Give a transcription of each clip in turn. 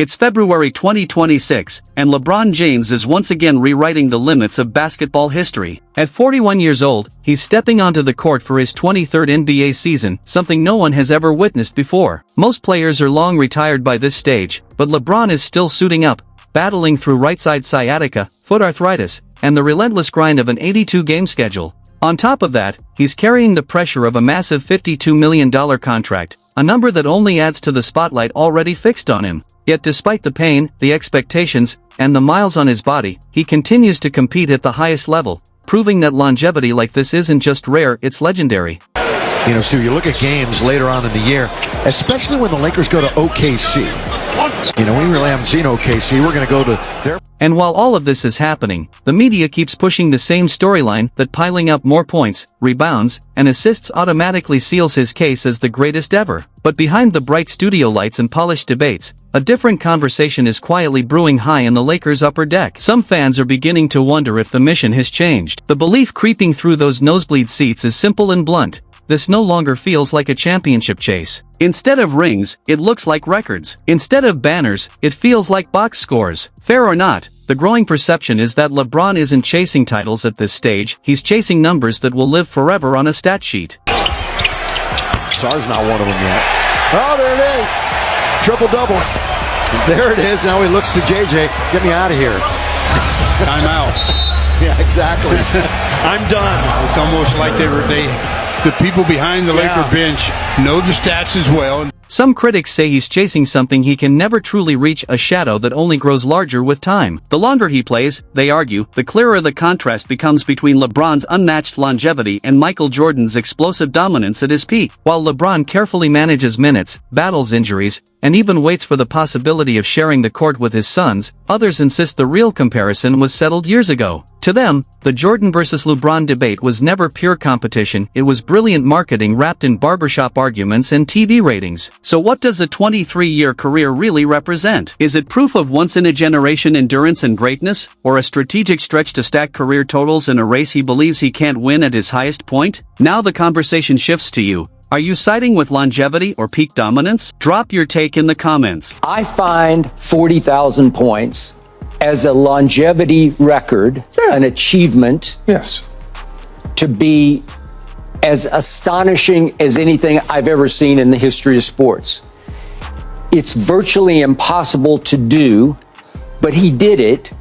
It's February 2026, and LeBron James is once again rewriting the limits of basketball history. At 41 years old, he's stepping onto the court for his 23rd NBA season, something no one has ever witnessed before. Most players are long retired by this stage, but LeBron is still suiting up, battling through right-side sciatica, foot arthritis, and the relentless grind of an 82-game schedule. On top of that, he's carrying the pressure of a massive $52 million contract, a number that only adds to the spotlight already fixed on him. Yet despite the pain, the expectations, and the miles on his body, he continues to compete at the highest level, proving that longevity like this isn't just rare, it's legendary. You know, Stu, you look at games later on in the year, especially when the Lakers go to OKC. You know, we really haven't seen OKC. We're going to go to their... And while all of this is happening, the media keeps pushing the same storyline that piling up more points, rebounds, and assists automatically seals his case as the greatest ever. But behind the bright studio lights and polished debates, a different conversation is quietly brewing high in the Lakers' upper deck. Some fans are beginning to wonder if the mission has changed. The belief creeping through those nosebleed seats is simple and blunt. This no longer feels like a championship chase. Instead of rings, it looks like records. Instead of banners, it feels like box scores. Fair or not, the growing perception is that LeBron isn't chasing titles at this stage, he's chasing numbers that will live forever on a stat sheet. Star's not one of them yet. Oh, there it is. Triple-double. There it is. Now he looks to JJ. Get me out of here. Time out. Yeah, exactly. I'm done. It's almost like the people behind the Laker bench know the stats as well. Some critics say he's chasing something he can never truly reach, a shadow that only grows larger with time. The longer he plays, they argue, the clearer the contrast becomes between LeBron's unmatched longevity and Michael Jordan's explosive dominance at his peak. While LeBron carefully manages minutes, battles injuries, and even waits for the possibility of sharing the court with his sons, others insist the real comparison was settled years ago. To them, the Jordan versus LeBron debate was never pure competition, it was brilliant marketing wrapped in barbershop arguments and TV ratings. So what does a 23-year career really represent? Is it proof of once-in-a-generation endurance and greatness, or a strategic stretch to stack career totals in a race he believes he can't win at his highest point? Now the conversation shifts to you. Are you siding with longevity or peak dominance? Drop your take in the comments. I find 40,000 points as a longevity record, an achievement, to be as astonishing as anything I've ever seen in the history of sports. It's virtually impossible to do, but he did it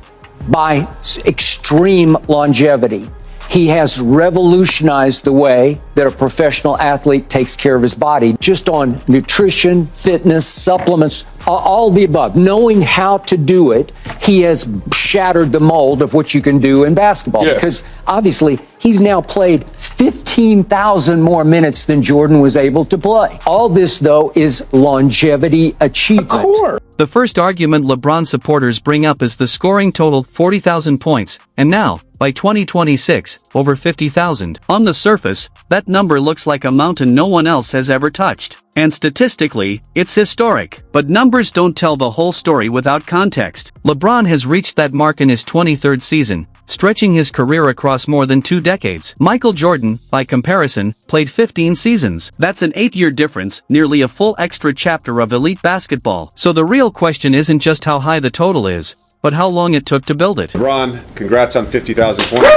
by extreme longevity. He has revolutionized the way that a professional athlete takes care of his body, just on nutrition, fitness, supplements, all the above. Knowing how to do it, he has shattered the mold of what you can do in basketball. Yes. Because obviously, he's now played 15,000 more minutes than Jordan was able to play. All this, though, is longevity achievement. Of course. The first argument LeBron supporters bring up is the scoring total, 40,000 points, and now, by 2026, over 50,000. On the surface, that number looks like a mountain no one else has ever touched. And statistically, it's historic. But numbers don't tell the whole story without context. LeBron has reached that mark in his 23rd season, stretching his career across more than 2 decades. Michael Jordan, by comparison, played 15 seasons. That's an 8-year difference, nearly a full extra chapter of elite basketball. So the real question isn't just how high the total is, but how long it took to build it. LeBron, congrats on 50,000 points.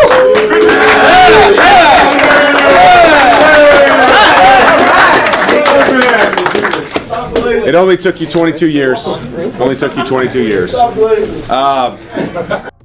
It only took you 22 years.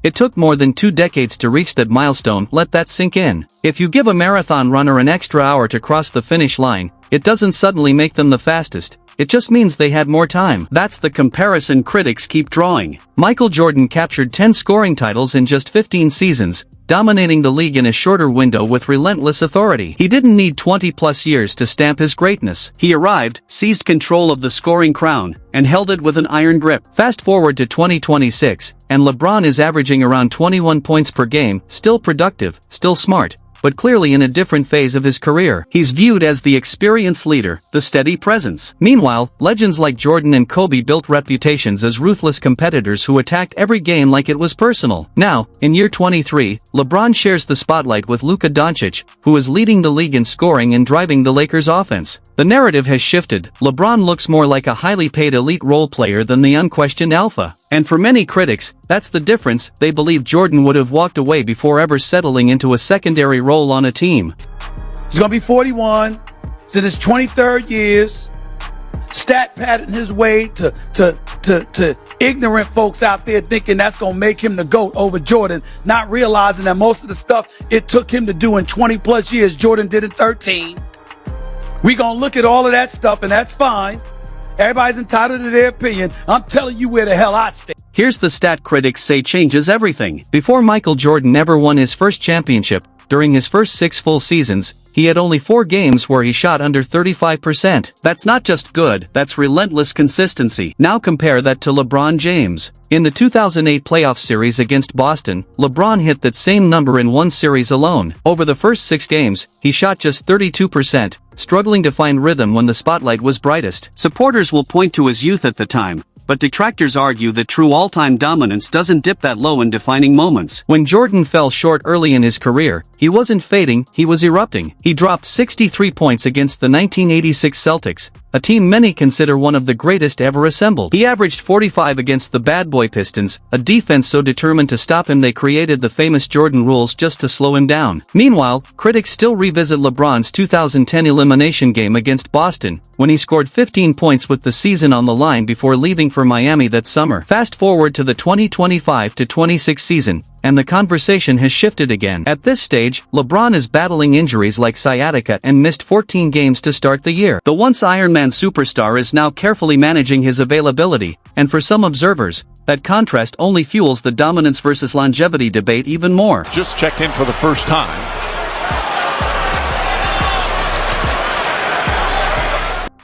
It took more than 2 decades to reach that milestone, let that sink in. If you give a marathon runner an extra hour to cross the finish line, it doesn't suddenly make them the fastest. It just means they had more time. That's the comparison critics keep drawing. Michael Jordan captured 10 scoring titles in just 15 seasons, dominating the league in a shorter window with relentless authority. He didn't need 20-plus years to stamp his greatness. He arrived, seized control of the scoring crown, and held it with an iron grip. Fast forward to 2026, and LeBron is averaging around 21 points per game, still productive, still smart, but clearly in a different phase of his career. He's viewed as the experienced leader, the steady presence. Meanwhile, legends like Jordan and Kobe built reputations as ruthless competitors who attacked every game like it was personal. Now, in year 23, LeBron shares the spotlight with Luka Doncic, who is leading the league in scoring and driving the Lakers' offense. The narrative has shifted. LeBron looks more like a highly paid elite role player than the unquestioned alpha. And for many critics, that's the difference. They believe Jordan would have walked away before ever settling into a secondary role on a team. He's going to be 41. It's in his 23rd years. Stat padding his way to ignorant folks out there thinking that's going to make him the GOAT over Jordan, not realizing that most of the stuff it took him to do in 20 plus years, Jordan did in 13. We going to look at all of that stuff, and that's fine. Everybody's entitled to their opinion. I'm telling you where the hell I stand. Here's the stat critics say changes everything. Before Michael Jordan ever won his first championship, during his first 6 full seasons, he had only 4 games where he shot under 35%. That's not just good, that's relentless consistency. Now compare that to LeBron James. In the 2008 playoff series against Boston, LeBron hit that same number in one series alone. Over the first 6 games, he shot just 32%, struggling to find rhythm when the spotlight was brightest. Supporters will point to his youth at the time, but detractors argue that true all-time dominance doesn't dip that low in defining moments. When Jordan fell short early in his career, he wasn't fading, he was erupting. He dropped 63 points against the 1986 Celtics, a team many consider one of the greatest ever assembled. He averaged 45 against the bad boy Pistons, a defense so determined to stop him they created the famous Jordan rules just to slow him down. Meanwhile, critics still revisit LeBron's 2010 elimination game against Boston, when he scored 15 points with the season on the line before leaving for Miami that summer. Fast forward to the 2025-26 season, and the conversation has shifted again. At this stage, LeBron is battling injuries like sciatica and missed 14 games to start the year. The once Iron Man superstar is now carefully managing his availability, and for some observers, that contrast only fuels the dominance versus longevity debate even more. Just checked in for the first time.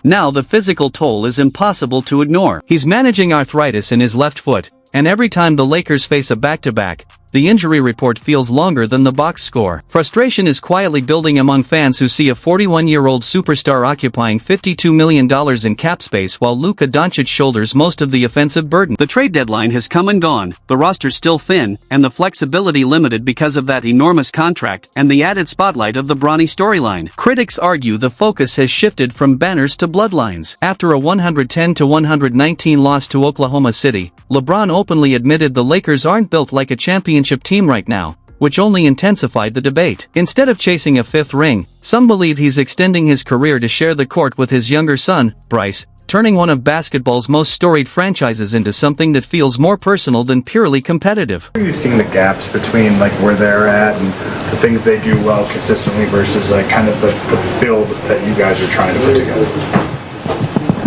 Now the physical toll is impossible to ignore. He's managing arthritis in his left foot, and every time the Lakers face a back-to-back, the injury report feels longer than the box score. Frustration is quietly building among fans who see a 41-year-old superstar occupying $52 million in cap space while Luka Doncic shoulders most of the offensive burden. The trade deadline has come and gone, the roster's still thin, and the flexibility limited because of that enormous contract and the added spotlight of the Bronny storyline. Critics argue the focus has shifted from banners to bloodlines. After a 110-119 loss to Oklahoma City, LeBron openly admitted the Lakers aren't built like a championship team right now, which only intensified the debate. Instead of chasing a 5th ring, some believe he's extending his career to share the court with his younger son, Bryce, turning one of basketball's most storied franchises into something that feels more personal than purely competitive. Are you seeing the gaps between like where they're at and the things they do well consistently versus like kind of the build that you guys are trying to put together?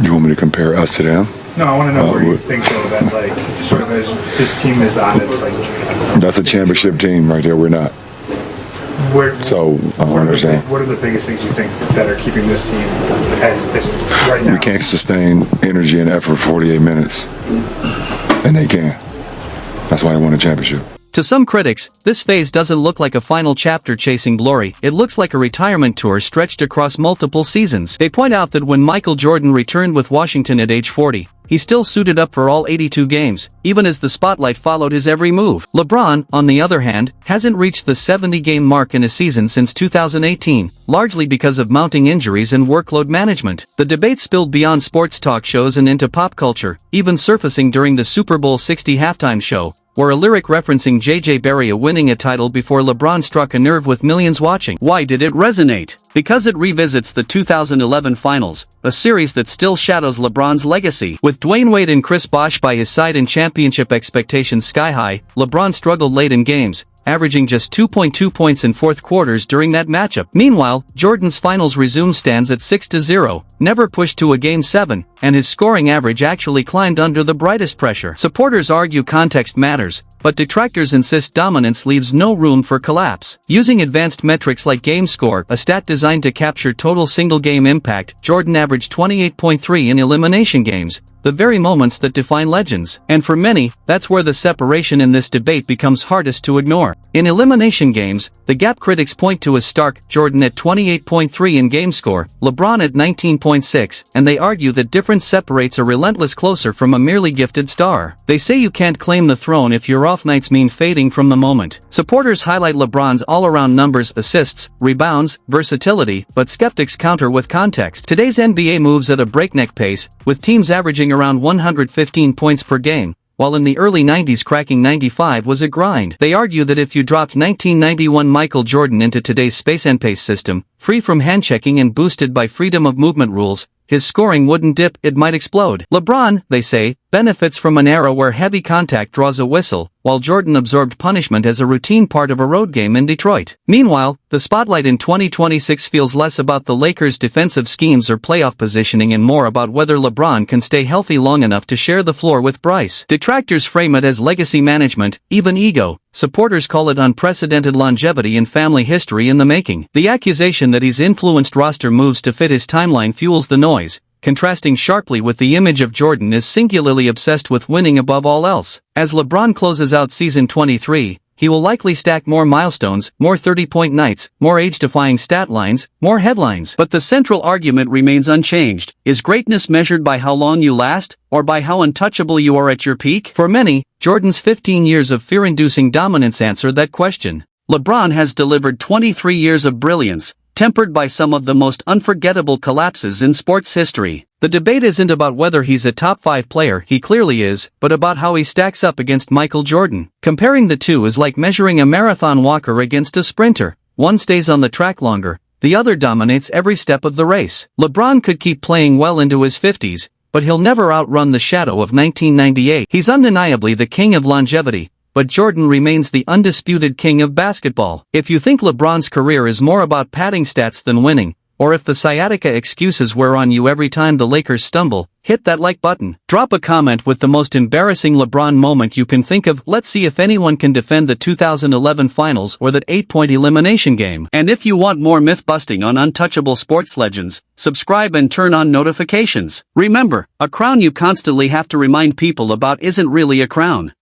You want me to compare us to them? No, I want to know where you think though that like sort of as this team is on its like. That's a championship team right there. We're not. So I don't understand. What are the biggest things you think that are keeping this team as right now? We can't sustain energy and effort for 48 minutes, and they can. That's why they won a championship. To some critics, this phase doesn't look like a final chapter chasing glory, it looks like a retirement tour stretched across multiple seasons. They point out that when Michael Jordan returned with Washington at age 40, he still suited up for all 82 games, even as the spotlight followed his every move. LeBron, on the other hand, hasn't reached the 70-game mark in a season since 2018, largely because of mounting injuries and workload management. The debate spilled beyond sports talk shows and into pop culture, even surfacing during the Super Bowl 60 halftime show, where a lyric referencing J.J. Barea winning a title before LeBron struck a nerve with millions watching. Why did it resonate? Because it revisits the 2011 Finals, a series that still shadows LeBron's legacy. With Dwayne Wade and Chris Bosh by his side and championship expectations sky high, LeBron struggled late in games, averaging just 2.2 points in fourth quarters during that matchup. Meanwhile, Jordan's finals resume stands at 6-0, never pushed to a Game 7, and his scoring average actually climbed under the brightest pressure. Supporters argue context matters, but detractors insist dominance leaves no room for collapse. Using advanced metrics like game score, a stat designed to capture total single-game impact, Jordan averaged 28.3 in elimination games, the very moments that define legends. And for many, that's where the separation in this debate becomes hardest to ignore. In elimination games, the gap critics point to is stark: Jordan at 28.3 in game score, LeBron at 19.6, and they argue that difference separates a relentless closer from a merely gifted star. They say you can't claim the throne if your off nights mean fading from the moment. Supporters highlight LeBron's all-around numbers, assists, rebounds, versatility, but skeptics counter with context. Today's NBA moves at a breakneck pace, with teams averaging around 115 points per game, while in the early 90s cracking 95 was a grind. They argue that if you dropped 1991 Michael Jordan into today's space and pace system, free from hand-checking and boosted by freedom of movement rules, his scoring wouldn't dip, it might explode. LeBron, they say, benefits from an era where heavy contact draws a whistle, while Jordan absorbed punishment as a routine part of a road game in Detroit. Meanwhile, the spotlight in 2026 feels less about the Lakers' defensive schemes or playoff positioning and more about whether LeBron can stay healthy long enough to share the floor with Bryce. Detractors frame it as legacy management, even ego. Supporters call it unprecedented longevity and family history in the making. The accusation that he's influenced roster moves to fit his timeline fuels the noise, contrasting sharply with the image of Jordan as singularly obsessed with winning above all else. As LeBron closes out season 23, he will likely stack more milestones, more 30-point nights, more age-defying stat lines, more headlines. But the central argument remains unchanged. Is greatness measured by how long you last, or by how untouchable you are at your peak? For many, Jordan's 15 years of fear-inducing dominance answer that question. LeBron has delivered 23 years of brilliance, tempered by some of the most unforgettable collapses in sports history. The debate isn't about whether he's a top 5 player, he clearly is, but about how he stacks up against Michael Jordan. Comparing the two is like measuring a marathon walker against a sprinter. One stays on the track longer, the other dominates every step of the race. LeBron could keep playing well into his 50s, but he'll never outrun the shadow of 1998. He's undeniably the king of longevity, but Jordan remains the undisputed king of basketball. If you think LeBron's career is more about padding stats than winning, or if the sciatica excuses wear on you every time the Lakers stumble, hit that like button. Drop a comment with the most embarrassing LeBron moment you can think of. Let's see if anyone can defend the 2011 finals or that 8-point elimination game. And if you want more myth-busting on untouchable sports legends, subscribe and turn on notifications. Remember, a crown you constantly have to remind people about isn't really a crown.